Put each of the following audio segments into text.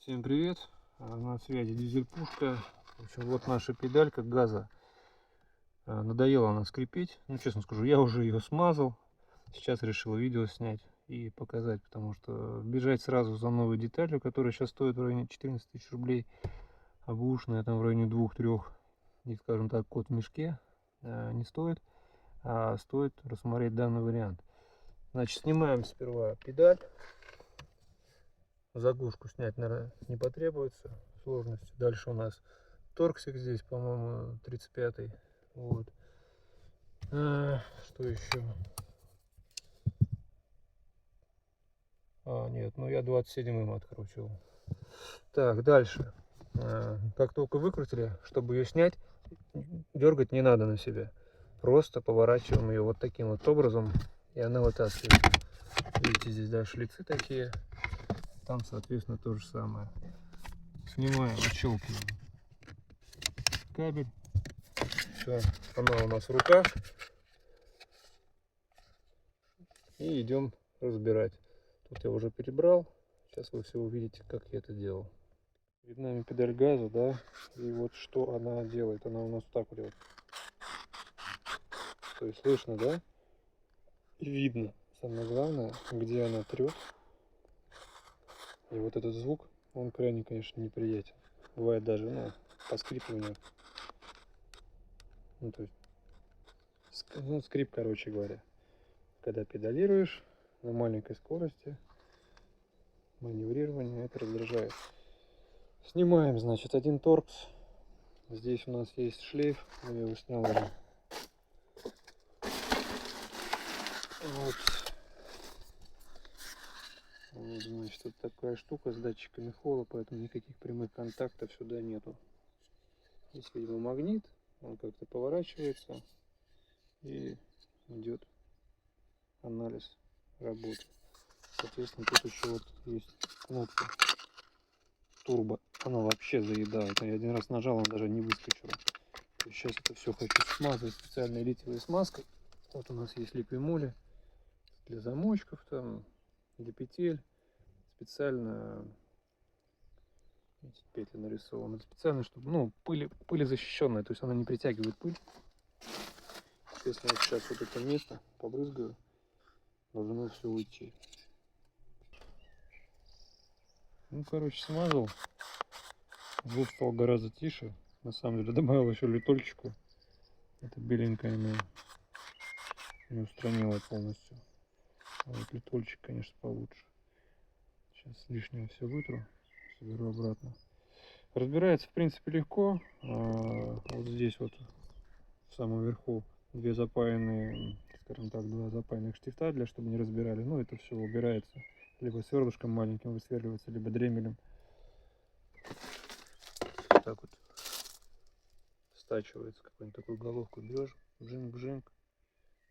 Всем привет! На связи дизель-пушка. В общем, вот наша педалька газа. Надоела она скрипеть. Ну, честно скажу, я уже ее смазал. Сейчас решил видео снять и показать, потому что бежать сразу за новой деталью, которая сейчас стоит в районе 14 тысяч рублей, а бушная там в районе 2-3, и, скажем так, кот в мешке, не стоит, а стоит рассмотреть данный вариант. Значит, снимаем сперва педаль. Заглушку снять, наверное, не потребуется сложности. Дальше у нас торксик здесь, по-моему, 35-й. Вот. Что еще? Нет, ну я 27-м откручивал. Так, дальше. Как только выкрутили, чтобы ее снять, дергать не надо на себя. Просто поворачиваем ее вот таким вот образом, и она вытаскивается. Видите, здесь, да, шлицы такие. Там, соответственно, то же самое. Снимаем, отщелкиваем кабель. Все, она у нас в руках. И идем разбирать. Тут я уже перебрал. Сейчас вы все увидите, как я это делал. Перед нами педаль газа, да. И вот что она делает. Она у нас вот так вот делает. То есть слышно, да? И видно. Самое главное, где она трет. И вот этот звук, он крайне, конечно, неприятен. Бывает даже, ну, поскрипывание. Ну, то есть, ну, скрип, короче говоря. Когда педалируешь на маленькой скорости, маневрирование, это раздражает. Снимаем, значит, один торкс. Здесь у нас есть шлейф, я его снял уже. Вот. Вот, значит, вот такая штука с датчиками холла, поэтому никаких прямых контактов сюда нету. Здесь, видимо, магнит, он как-то поворачивается и идет анализ работы. Соответственно, тут еще вот есть кнопка турбо, она вообще заедает. Я один раз нажал, он даже не выскочила. Сейчас это все хочу смазать специальной литиевой смазкой. Вот у нас есть липи-моли для замочков, там, для петель. Специально эти петли нарисованы. Специально, чтобы, ну, пылезащищенная, то есть она не притягивает пыль. Если я сейчас вот это место побрызгаю, должно все уйти. Ну, короче, смазал. Звук стал гораздо тише. На самом деле добавил еще литольчику. Это беленькая не устранила полностью. А вот литольчик, конечно, получше. Сейчас лишнее все вытру, соберу обратно. Разбирается, в принципе, легко. Вот здесь вот в самом верху две запаянные, скажем так, два запаянных штифта, для чтобы не разбирали. Ну, это все убирается либо сверлышком маленьким высверливается, либо дремелем. Так вот стачивается, какую-нибудь такую головку берешь, бжинг-бжинг,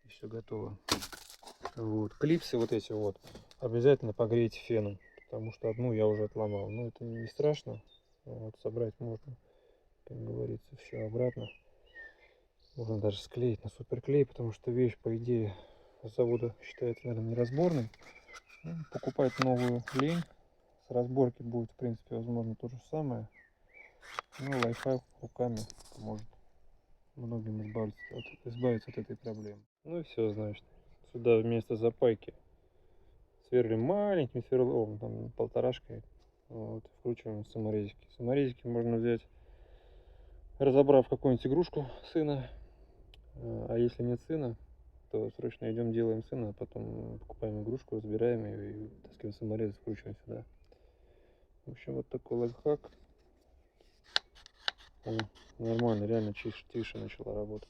и все готово. Вот. Клипсы вот эти вот обязательно погрейте феном, потому что одну я уже отломал. Но это не страшно, вот, собрать можно, как говорится, все обратно. Можно даже склеить на суперклей, потому что вещь, по идее, с завода считается, наверное, неразборной. Ну, покупать новую лень, с разборки будет, в принципе, возможно, то же самое. Ну, лайфхак руками поможет многим избавиться от этой проблемы. Ну и все, значит, сюда вместо запайки сверлим маленьким сверлом, там, полторашкой, вот, вкручиваем саморезики. Саморезики можно взять, разобрав какую-нибудь игрушку сына, а если нет сына, то срочно идем делаем сына, а потом покупаем игрушку, разбираем ее и таскиваем саморез, вкручиваем сюда. В общем, вот такой лайфхак. Нормально, реально тише начала работать.